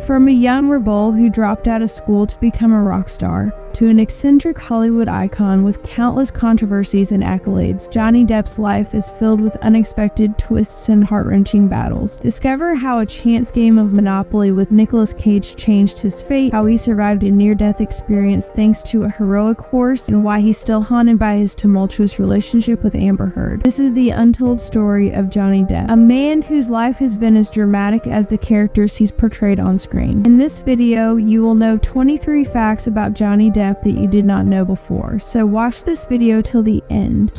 From a young rebel who dropped out of school to become a rock star, to an eccentric Hollywood icon with countless controversies and accolades, Johnny Depp's life is filled with unexpected twists and heart-wrenching battles. Discover how a chance game of Monopoly with Nicolas Cage changed his fate, how he survived a near-death experience thanks to a heroic horse, and why he's still haunted by his tumultuous relationship with Amber Heard. This is the untold story of Johnny Depp, a man whose life has been as dramatic as the characters he's portrayed on screen. In this video, you will know 23 facts about Johnny Depp that you did not know before, so watch this video till the end.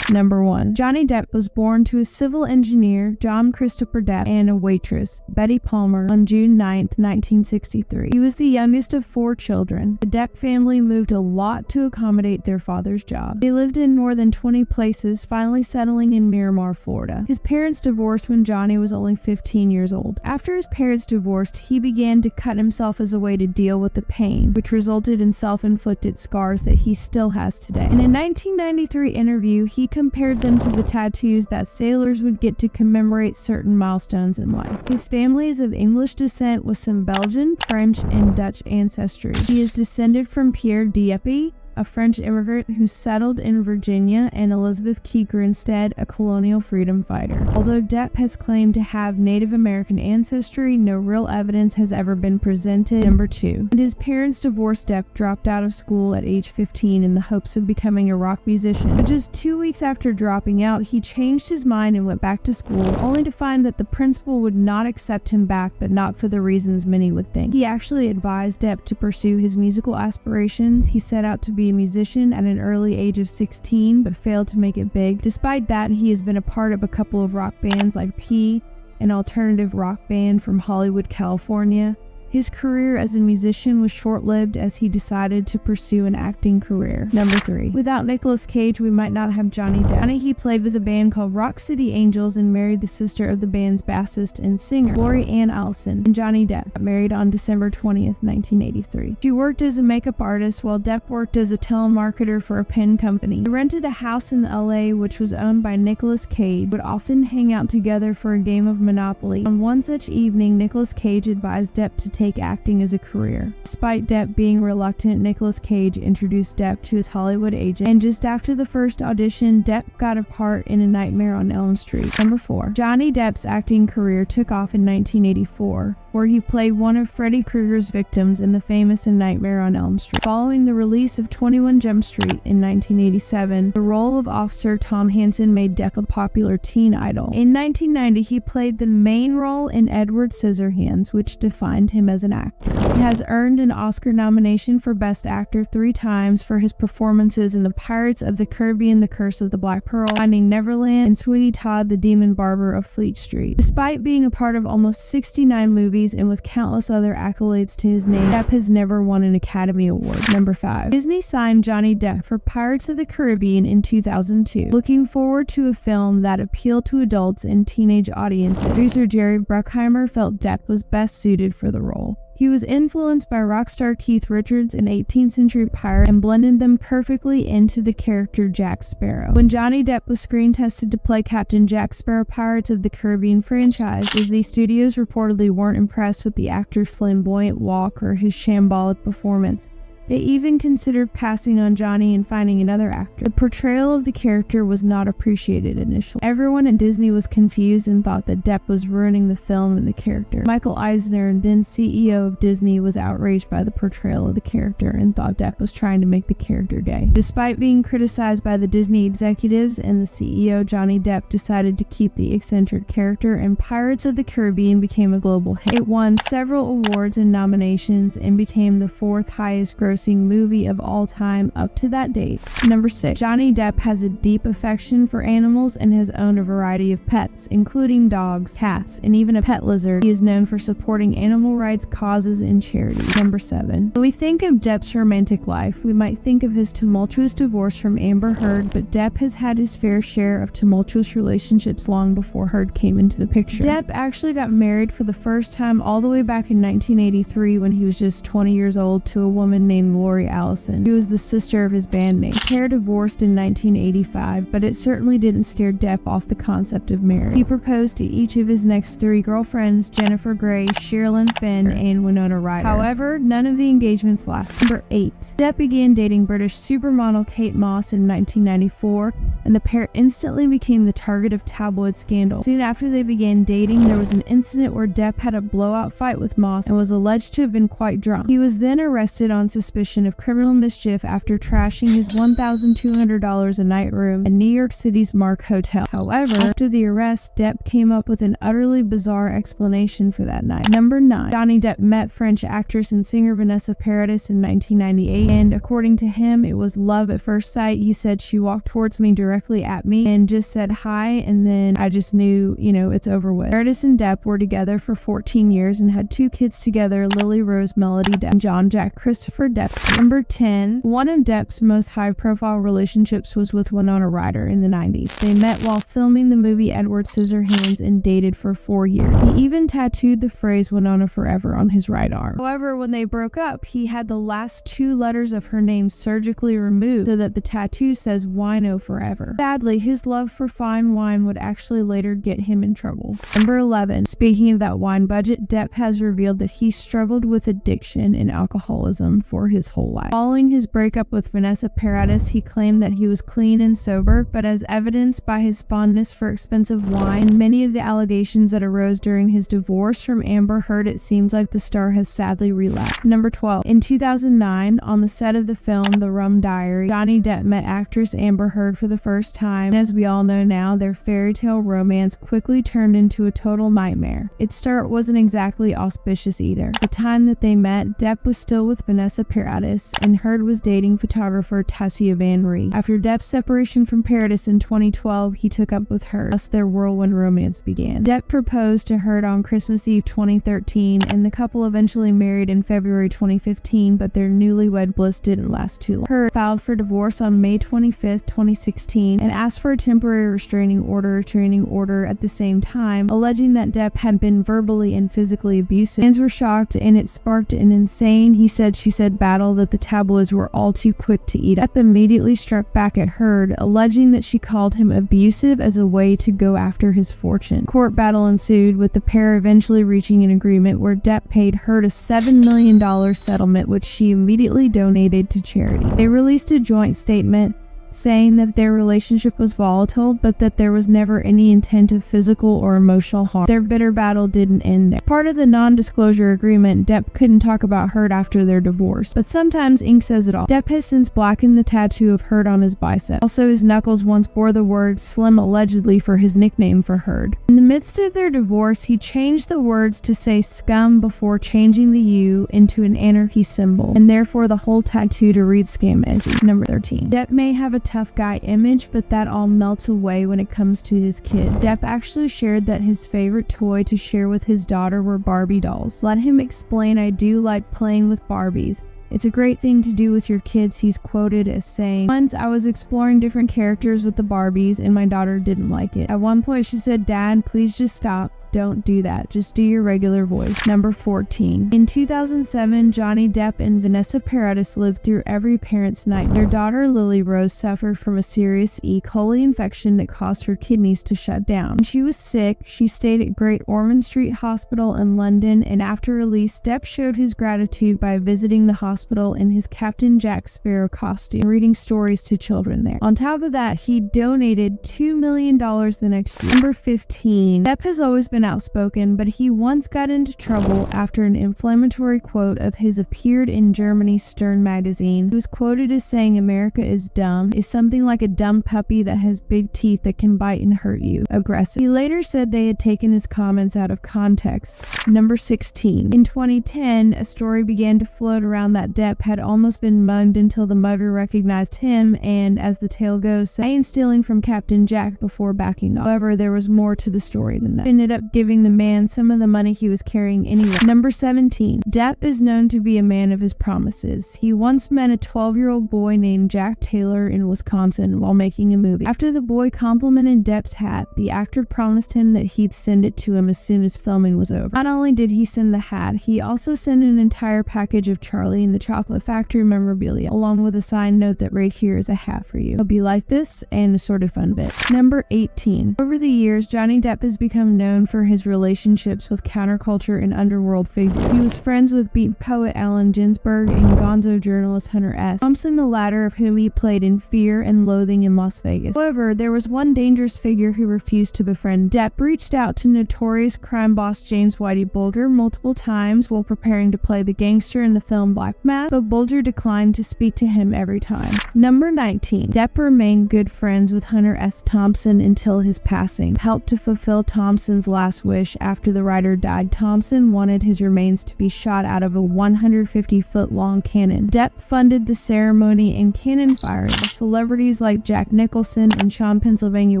Number 1. Johnny Depp was born to a civil engineer, John Christopher Depp, and a waitress, Betty Palmer, on June 9, 1963. He was the youngest of 4 children. The Depp family moved a lot to accommodate their father's job. They lived in more than 20 places, finally settling in Miramar, Florida. His parents divorced when Johnny was only 15 years old. After his parents divorced, he began to cut himself as a way to deal with the pain, which resulted in self-inflicted scars that he still has today. In a 1993 interview, he compared them to the tattoos that sailors would get to commemorate certain milestones in life. His family is of English descent with some Belgian, French, and Dutch ancestry. He is descended from Pierre Depp, a French immigrant who settled in Virginia, and Elizabeth Key Grinstead, a colonial freedom fighter. Although Depp has claimed to have Native American ancestry, no real evidence has ever been presented. Number 2. When his parents divorced, Depp dropped out of school at age 15 in the hopes of becoming a rock musician. But just 2 weeks after dropping out, he changed his mind and went back to school, only to find that the principal would not accept him back, but not for the reasons many would think. He actually advised Depp to pursue his musical aspirations. He set out to be a musician at an early age of 16, but failed to make it big. Despite that, he has been a part of a couple of rock bands like P, an alternative rock band from Hollywood, California. His career as a musician was short-lived as he decided to pursue an acting career. Number 3. Without Nicolas Cage, we might not have Johnny Depp. He played with a band called Rock City Angels and married the sister of the band's bassist and singer, Lori Ann Allison. And Johnny Depp got married on December 20th, 1983. She worked as a makeup artist while Depp worked as a telemarketer for a pen company. They rented a house in LA which was owned by Nicolas Cage, would often hang out together for a game of Monopoly. On one such evening, Nicolas Cage advised Depp to take acting as a career. Despite Depp being reluctant, Nicolas Cage introduced Depp to his Hollywood agent, and just after the first audition, Depp got a part in A Nightmare on Elm Street. Number 4. Johnny Depp's acting career took off in 1984, where he played one of Freddy Krueger's victims in the famous A Nightmare on Elm Street. Following the release of 21 Jump Street in 1987, the role of Officer Tom Hansen made Depp a popular teen idol. In 1990, he played the main role in Edward Scissorhands, which defined him as an actor. He has earned an Oscar nomination for Best Actor 3 times for his performances in The Pirates of the Caribbean: The Curse of the Black Pearl, Finding Neverland, and Sweeney Todd: The Demon Barber of Fleet Street. Despite being a part of almost 69 movies and with countless other accolades to his name, Depp has never won an Academy Award. Number 5. Disney signed Johnny Depp for Pirates of the Caribbean in 2002. Looking forward to a film that appealed to adults and teenage audiences, producer Jerry Bruckheimer felt Depp was best suited for the role. He was influenced by rock star Keith Richards, an 18th century pirate, and blended them perfectly into the character Jack Sparrow. When Johnny Depp was screen tested to play Captain Jack Sparrow Pirates of the Caribbean franchise, Disney Studios reportedly weren't impressed with the actor's flamboyant walk or his shambolic performance. They even considered passing on Johnny and finding another actor. The portrayal of the character was not appreciated initially. Everyone at Disney was confused and thought that Depp was ruining the film and the character. Michael Eisner, then CEO of Disney, was outraged by the portrayal of the character and thought Depp was trying to make the character gay. Despite being criticized by the Disney executives and the CEO, Johnny Depp decided to keep the eccentric character, and Pirates of the Caribbean became a global hit. It won several awards and nominations and became the 4th highest grossing movie of all time up to that date. Number 6. Johnny Depp has a deep affection for animals and has owned a variety of pets, including dogs, cats, and even a pet lizard. He is known for supporting animal rights causes and charities. Number 7. When we think of Depp's romantic life, we might think of his tumultuous divorce from Amber Heard, but Depp has had his fair share of tumultuous relationships long before Heard came into the picture. Depp actually got married for the first time all the way back in 1983 when he was just 20 years old to a woman named named Lori Allison, who was the sister of his bandmate. The pair divorced in 1985, but it certainly didn't scare Depp off the concept of marriage. He proposed to each of his next 3 girlfriends, Jennifer Grey, Sherilyn Fenn, and Winona Ryder. However, none of the engagements lasted. Number 8. Depp began dating British supermodel Kate Moss in 1994, and the pair instantly became the target of tabloid scandal. Soon after they began dating, there was an incident where Depp had a blowout fight with Moss and was alleged to have been quite drunk. He was then arrested on suspicion of criminal mischief after trashing his $1,200 a night room at New York City's Mark Hotel. However, after the arrest, Depp came up with an utterly bizarre explanation for that night. Number 9. Johnny Depp met French actress and singer Vanessa Paradis in 1998, and according to him, it was love at first sight. He said she walked towards me directly at me and just said hi, and then I just knew, it's over with. Paradis and Depp were together for 14 years and had 2 kids together, Lily Rose Melody Depp and John Jack Christopher Depp. Number 10. One of Depp's most high-profile relationships was with Winona Ryder in the 90s. They met while filming the movie Edward Scissorhands and dated for 4 years. He even tattooed the phrase Winona Forever on his right arm. However, when they broke up, he had the last 2 letters of her name surgically removed so that the tattoo says Wino Forever. Sadly, his love for fine wine would actually later get him in trouble. Number 11. Speaking of that wine budget, Depp has revealed that he struggled with addiction and alcoholism for his whole life. Following his breakup with Vanessa Paradis, he claimed that he was clean and sober, but as evidenced by his fondness for expensive wine, many of the allegations that arose during his divorce from Amber Heard, it seems like the star has sadly relapsed. Number 12. In 2009, on the set of the film The Rum Diary, Johnny Depp met actress Amber Heard for the first time, and as we all know now, their fairy tale romance quickly turned into a total nightmare. Its start wasn't exactly auspicious either. The time that they met, Depp was still with Vanessa Paradis, and Heard was dating photographer Tassia Van Ree. After Depp's separation from Paradis in 2012, he took up with her, thus their whirlwind romance began. Depp proposed to Heard on Christmas Eve 2013, and the couple eventually married in February 2015, but their newlywed bliss didn't last too long. Heard filed for divorce on May 25, 2016, and asked for a temporary restraining order at the same time, alleging that Depp had been verbally and physically abusive. Fans were shocked, and it sparked an insane he said battle that the tabloids were all too quick to eat up. Depp immediately struck back at Heard, alleging that she called him abusive as a way to go after his fortune. Court battle ensued, with the pair eventually reaching an agreement where Depp paid Heard a $7 million settlement, which she immediately donated to charity. They released a joint statement saying that their relationship was volatile, but that there was never any intent of physical or emotional harm. Their bitter battle didn't end there. Part of the non-disclosure agreement, Depp couldn't talk about Heard after their divorce, but sometimes ink says it all. Depp has since blackened the tattoo of Heard on his bicep. Also, his knuckles once bore the word Slim, allegedly for his nickname for Heard. In the midst of their divorce, he changed the words to say scum before changing the U into an anarchy symbol, and therefore the whole tattoo to read scam edgy. Number 13. Depp may have a tough guy image, but that all melts away when it comes to his kid. Depp actually shared that his favorite toy to share with his daughter were Barbie dolls. Let him explain, "I do like playing with Barbies. It's a great thing to do with your kids," he's quoted as saying. "Once I was exploring different characters with the Barbies and my daughter didn't like it. At one point she said, 'Dad, please just stop. Don't do that. Just do your regular voice.'" Number 14. In 2007, Johnny Depp and Vanessa Paradis lived through every parent's nightmare. Their daughter Lily Rose suffered from a serious E. coli infection that caused her kidneys to shut down. When she was sick, she stayed at Great Ormond Street Hospital in London, and after release, Depp showed his gratitude by visiting the hospital in his Captain Jack Sparrow costume and reading stories to children there. On top of that, he donated $2 million the next year. Number 15. Depp has always been outspoken, but he once got into trouble after an inflammatory quote of his appeared in Germany's Stern magazine. He was quoted as saying America is dumb, is something like a dumb puppy that has big teeth that can bite and hurt you. Aggressive. He later said they had taken his comments out of context. Number 16. In 2010, a story began to float around that Depp had almost been mugged until the mugger recognized him and, as the tale goes, saying stealing from Captain Jack before backing off. However, there was more to the story than that. It ended up giving the man some of the money he was carrying anyway. Number 17. Depp is known to be a man of his promises. He once met a 12-year-old boy named Jack Taylor in Wisconsin while making a movie. After the boy complimented Depp's hat, the actor promised him that he'd send it to him as soon as filming was over. Not only did he send the hat, he also sent an entire package of Charlie and the Chocolate Factory memorabilia, along with a signed note that right here is a hat for you. Hope you like this and assorted fun bits. Number 18. Over the years, Johnny Depp has become known for his relationships with counterculture and underworld figures. He was friends with beat poet Allen Ginsberg and gonzo journalist Hunter S. Thompson, the latter of whom he played in Fear and Loathing in Las Vegas. However, there was one dangerous figure who refused to befriend Depp. Reached out to notorious crime boss James Whitey Bulger multiple times while preparing to play the gangster in the film Black Mass, but Bulger declined to speak to him every time. Number 19. Depp remained good friends with Hunter S. Thompson until his passing. Helped to fulfill Thompson's last wish after the writer died. Thompson wanted his remains to be shot out of a 150-foot-long cannon. Depp funded the ceremony and cannon firing. Celebrities like Jack Nicholson and Sean Pennsylvania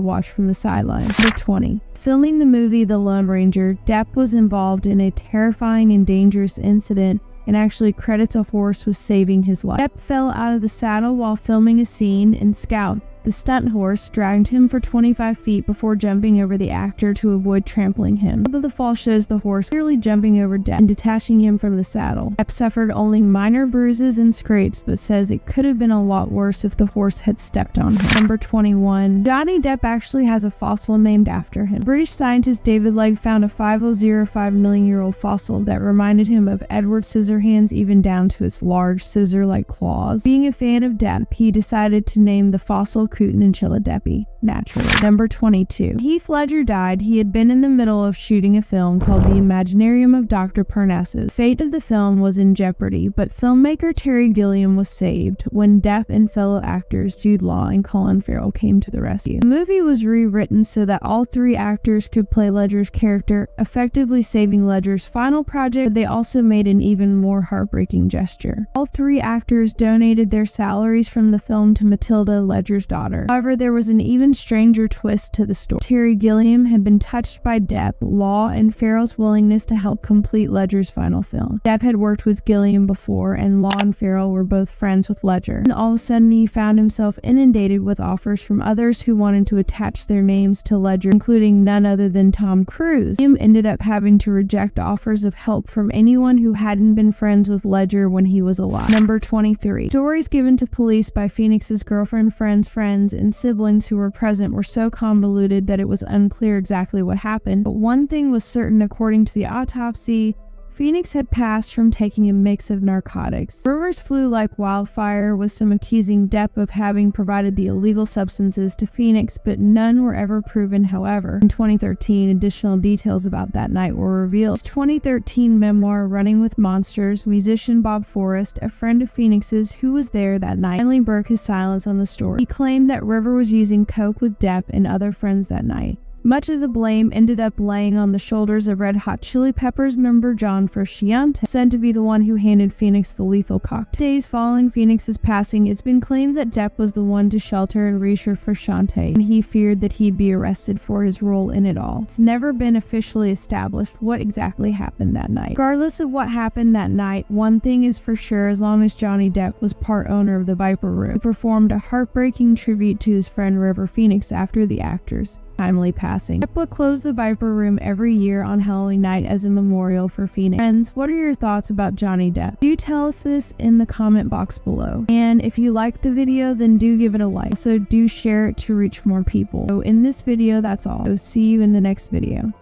watched from the sidelines. Number 20. Filming the movie The Lone Ranger, Depp was involved in a terrifying and dangerous incident and actually credits a horse with saving his life. Depp fell out of the saddle while filming a scene, and Scout, the stunt horse, dragged him for 25 feet before jumping over the actor to avoid trampling him. Top of the fall shows the horse clearly jumping over Depp and detaching him from the saddle. Depp suffered only minor bruises and scrapes, but says it could have been a lot worse if the horse had stepped on him. Number 21. Johnny Depp actually has a fossil named after him. British scientist David Legg found a 5005 million-year-old fossil that reminded him of Edward Scissorhands, even down to its large scissor-like claws. Being a fan of Depp, he decided to name the fossil Cootenanchilla Deppy, naturally. Number 22. When Heath Ledger died, he had been in the middle of shooting a film called The Imaginarium of Dr. Parnassus. The fate of the film was in jeopardy, but filmmaker Terry Gilliam was saved when Depp and fellow actors Jude Law and Colin Farrell came to the rescue. The movie was rewritten so that all three actors could play Ledger's character, effectively saving Ledger's final project, but they also made an even more heartbreaking gesture. All three actors donated their salaries from the film to Matilda, Ledger's daughter. However, there was an even stranger twist to the story. Terry Gilliam had been touched by Depp, Law, and Farrell's willingness to help complete Ledger's final film. Depp had worked with Gilliam before, and Law and Farrell were both friends with Ledger. And all of a sudden, he found himself inundated with offers from others who wanted to attach their names to Ledger, including none other than Tom Cruise. Gilliam ended up having to reject offers of help from anyone who hadn't been friends with Ledger when he was alive. Number 23. Stories given to police by Phoenix's girlfriend, friends, and siblings who were present were so convoluted that it was unclear exactly what happened, but one thing was certain. According to the autopsy, Phoenix had passed from taking a mix of narcotics. Rumors flew like wildfire, with some accusing Depp of having provided the illegal substances to Phoenix, but none were ever proven. However, in 2013, additional details about that night were revealed. His 2013 memoir, Running with Monsters, musician Bob Forrest, a friend of Phoenix's who was there that night, finally broke his silence on the story. He claimed that River was using coke with Depp and other friends that night. Much of the blame ended up laying on the shoulders of Red Hot Chili Peppers member John Frusciante, said to be the one who handed Phoenix the lethal cocktail. Days following Phoenix's passing, it's been claimed that Depp was the one to shelter and reassure Frusciante, and he feared that he'd be arrested for his role in it all. It's never been officially established what exactly happened that night. Regardless of what happened that night, one thing is for sure: as long as Johnny Depp was part owner of the Viper Room, he performed a heartbreaking tribute to his friend River Phoenix after the actor's timely passing. Depp would close the Viper Room every year on Halloween night as a memorial for Phoenix. Friends, what are your thoughts about Johnny Depp? Do tell us this in the comment box below. And if you liked the video, then do give it a like. Also, do share it to reach more people. So in this video, that's all. So see you in the next video.